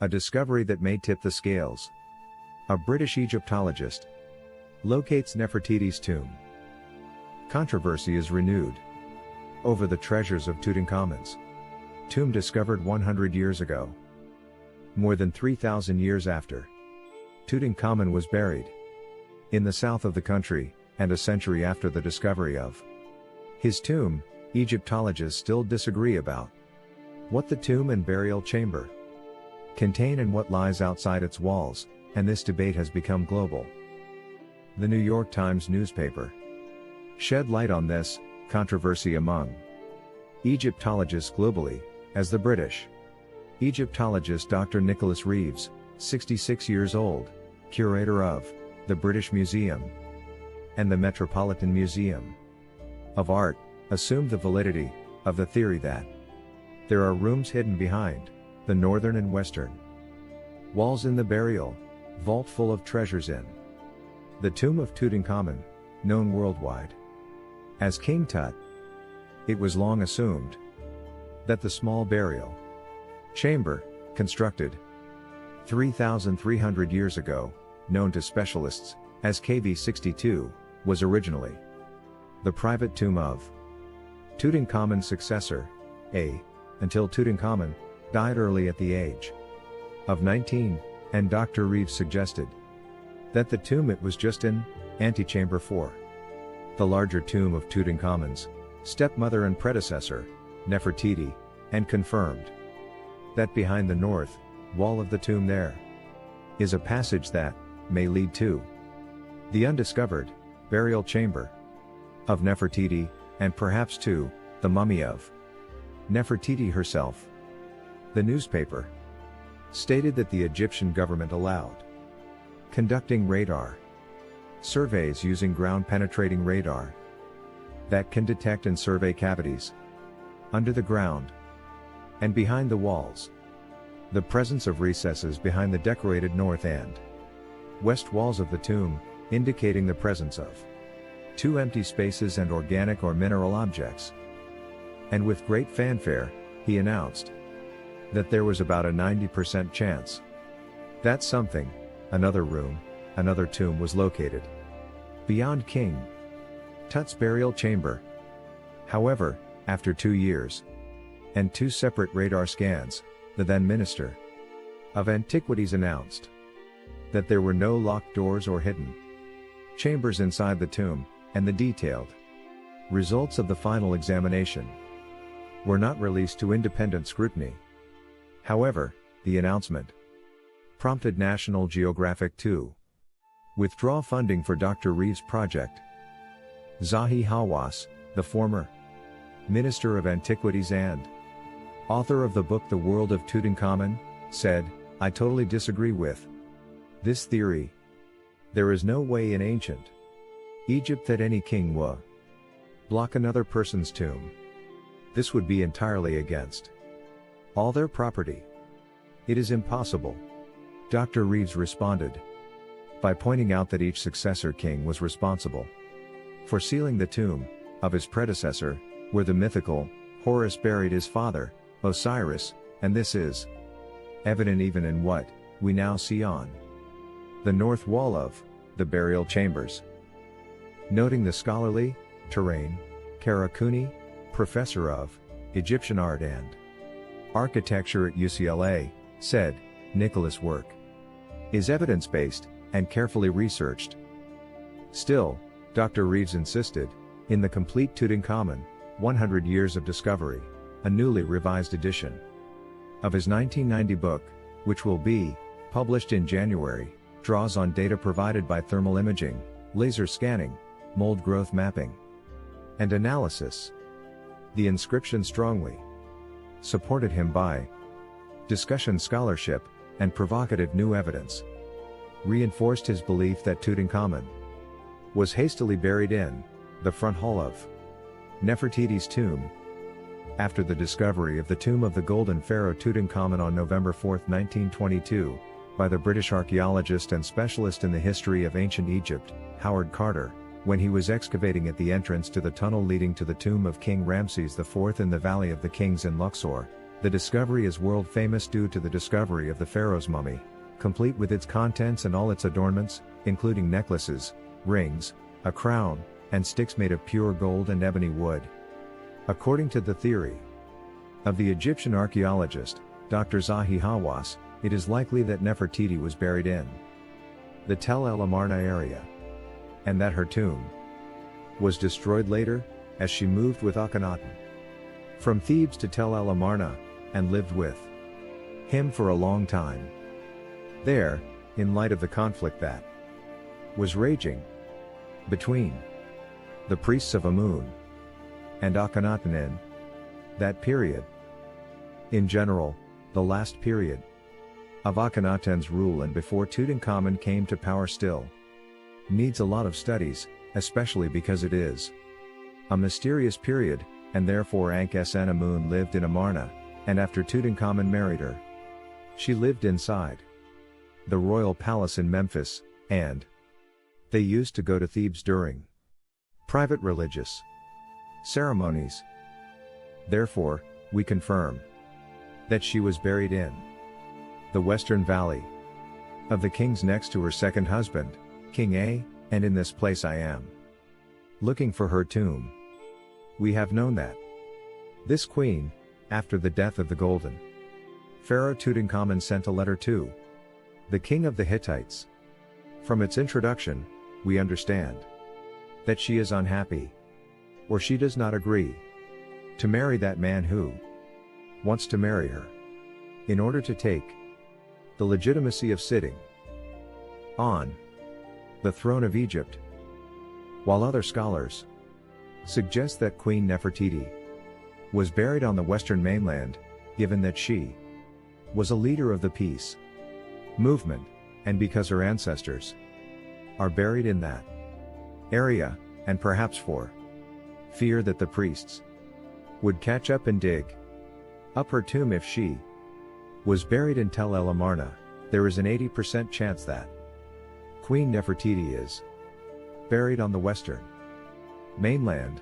A discovery that may tip the scales. A British Egyptologist locates Nefertiti's tomb. Controversy is renewed over the treasures of Tutankhamun's tomb discovered 100 years ago. More than 3,000 years after Tutankhamun was buried in the south of the country, and a century after the discovery of his tomb, Egyptologists still disagree about what the tomb and burial chamber contain and what lies outside its walls, and this debate has become global. The New York Times newspaper shed light on this controversy among Egyptologists globally, as the British Egyptologist Dr. Nicholas Reeves, 66 years old, curator of the British Museum and the Metropolitan Museum of Art, assumed the validity of the theory that there are rooms hidden behind the northern and western walls in the burial vault full of treasures in the tomb of Tutankhamun, known worldwide as King Tut. It was long assumed that the small burial chamber, constructed 3,300 years ago, known to specialists as KV-62, was originally the private tomb of Tutankhamun's successor, until Tutankhamun died early at the age of 19, and Dr. Reeves suggested that the tomb it was just an antechamber for the larger tomb of Tutankhamun's stepmother and predecessor, Nefertiti, and confirmed that behind the north wall of the tomb there is a passage that may lead to the undiscovered burial chamber of Nefertiti, and perhaps to the mummy of Nefertiti herself. The newspaper stated that the Egyptian government allowed conducting radar surveys using ground-penetrating radar that can detect and survey cavities under the ground and behind the walls, the presence of recesses behind the decorated north and west walls of the tomb, indicating the presence of two empty spaces and organic or mineral objects. And with great fanfare, he announced that there was about a 90% chance that something, another room, another tomb was located beyond King Tut's burial chamber. However, after 2 years and 2 separate radar scans, the then Minister of Antiquities announced that there were no locked doors or hidden chambers inside the tomb, and the detailed results of the final examination were not released to independent scrutiny. However, the announcement prompted National Geographic to withdraw funding for Dr. Reeves' project. Zahi Hawass, the former Minister of Antiquities and author of the book The World of Tutankhamun, said, "I totally disagree with this theory. There is no way in ancient Egypt that any king would block another person's tomb. This would be entirely against all their property. It is impossible." Dr. Reeves responded by pointing out that each successor king was responsible for sealing the tomb of his predecessor, where the mythical Horus buried his father, Osiris, and this is evident even in what we now see on the north wall of the burial chambers. Noting the scholarly terrain, Karakuni, professor of Egyptian art and architecture at UCLA, said, "Nicholas' work is evidence-based and carefully researched." Still, Dr. Reeves insisted, in the complete Tutankhamun, 100 Years of Discovery, a newly revised edition of his 1990 book, which will be published in January, draws on data provided by thermal imaging, laser scanning, mold growth mapping, and analysis. The inscription strongly supported him by discussion scholarship and provocative new evidence, reinforced his belief that Tutankhamun was hastily buried in the front hall of Nefertiti's tomb. After the discovery of the tomb of the Golden Pharaoh Tutankhamun on November 4, 1922, by the British archaeologist and specialist in the history of ancient Egypt, Howard Carter, when he was excavating at the entrance to the tunnel leading to the tomb of King Ramses IV in the Valley of the Kings in Luxor, The discovery is world famous due to the discovery of the Pharaoh's mummy, complete with its contents and all its adornments, including necklaces, rings, a crown, and sticks made of pure gold and ebony wood. According to the theory of the Egyptian archaeologist, Dr. Zahi Hawass, it is likely that Nefertiti was buried in the Tel El Amarna area, and that her tomb was destroyed later, as she moved with Akhenaten from Thebes to Tel El Amarna, and lived with him for a long time. There, in light of the conflict that was raging between the priests of Amun and Akhenaten in that period. In general, the last period of Akhenaten's rule and before Tutankhamun came to power still needs a lot of studies, especially because it is a mysterious period, and therefore Ankh-Sen-Amun lived in Amarna, and after Tutankhamun married her, she lived inside the royal palace in Memphis, and they used to go to Thebes during private religious ceremonies. Therefore, we confirm that she was buried in the western valley of the kings next to her second husband, King A, and in this place I am looking for her tomb. We have known that this queen, after the death of the golden Pharaoh Tutankhamun, sent a letter to the king of the Hittites. From its introduction, we understand that she is unhappy, or she does not agree to marry that man who wants to marry her, in order to take the legitimacy of sitting on the throne of Egypt, while other scholars suggest that Queen Nefertiti was buried on the western mainland, given that she was a leader of the peace movement, and because her ancestors are buried in that area, and perhaps for fear that the priests would catch up and dig up her tomb if she was buried in Tel El Amarna, there is an 80% chance that Queen Nefertiti is buried on the western mainland,